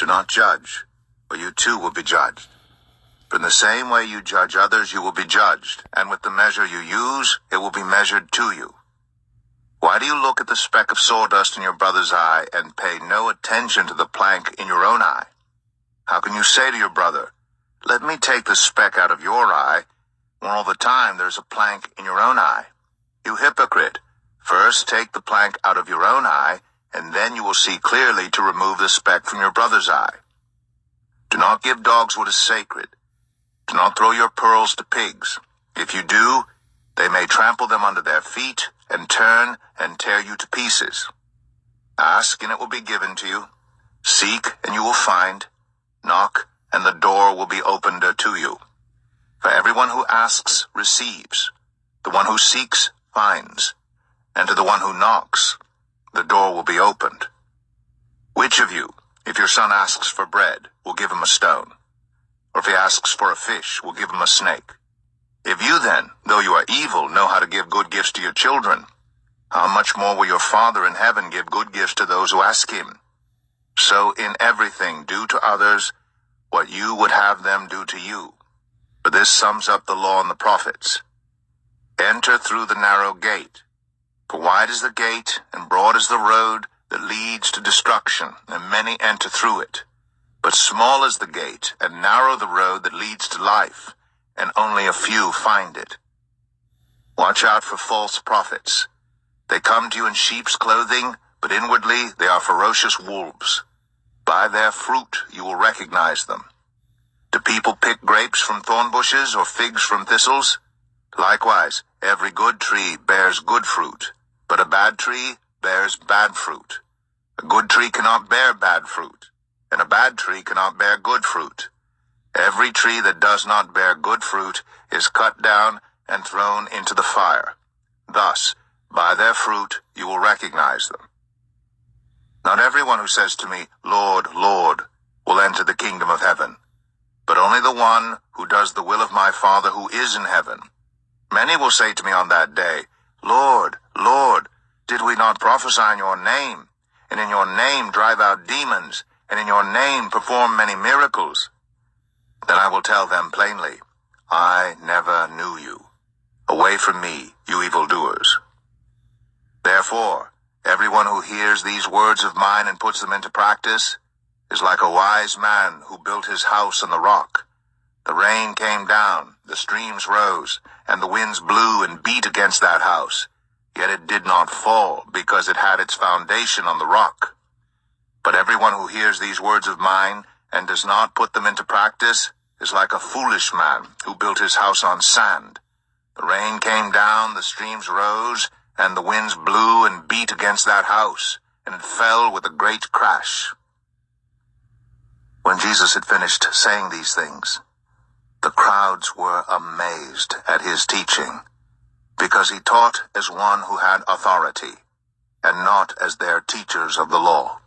Do not judge, or you too will be judged. For in the same way you judge others, you will be judged, and with the measure you use, it will be measured to you. Why do you look at the speck of sawdust in your brother's eye and pay no attention to the plank in your own eye? How can you say to your brother, "Let me take the speck out of your eye," when all the time there's a plank in your own eye? You hypocrite, first take the plank out of your own eye, and then you will see clearly to remove the speck from your brother's eye. Do not give dogs what is sacred. Do not throw your pearls to pigs. If you do, they may trample them under their feet and turn and tear you to pieces. Ask, and it will be given to you. Seek, and you will find. Knock, and the door will be opened to you. For everyone who asks receives. The one who seeks finds. And to the one who knocks, the door will be opened. Which of you, if your son asks for bread, will give him a stone? Or if he asks for a fish, will give him a snake? If you then, though you are evil, know how to give good gifts to your children, how much more will your Father in heaven give good gifts to those who ask him? So in everything do to others what you would have them do to you. For this sums up the law and the prophets. Enter through the narrow gate. For wide is the gate, and broad is the road that leads to destruction, and many enter through it. But small is the gate, and narrow the road that leads to life, and only a few find it. Watch out for false prophets. They come to you in sheep's clothing, but inwardly they are ferocious wolves. By their fruit you will recognize them. Do people pick grapes from thorn bushes or figs from thistles? Likewise, every good tree bears good fruit, but a bad tree bears bad fruit. A good tree cannot bear bad fruit, and a bad tree cannot bear good fruit. Every tree that does not bear good fruit is cut down and thrown into the fire. Thus, by their fruit you will recognize them. Not everyone who says to me, "Lord, Lord," will enter the kingdom of heaven, but only the one who does the will of my Father who is in heaven. Many will say to me on that day, "Lord, Lord, did we not prophesy in your name, and in your name drive out demons, and in your name perform many miracles?" Then I will tell them plainly, "I never knew you. Away from me, you evildoers." Therefore, everyone who hears these words of mine and puts them into practice is like a wise man who built his house on the rock. The rain came down, the streams rose, and the winds blew and beat against that house. Yet it did not fall, because it had its foundation on the rock. But everyone who hears these words of mine and does not put them into practice is like a foolish man who built his house on sand. The rain came down, the streams rose, and the winds blew and beat against that house, and it fell with a great crash. When Jesus had finished saying these things, the crowds were amazed at his teaching, because he taught as one who had authority, and not as their teachers of the law.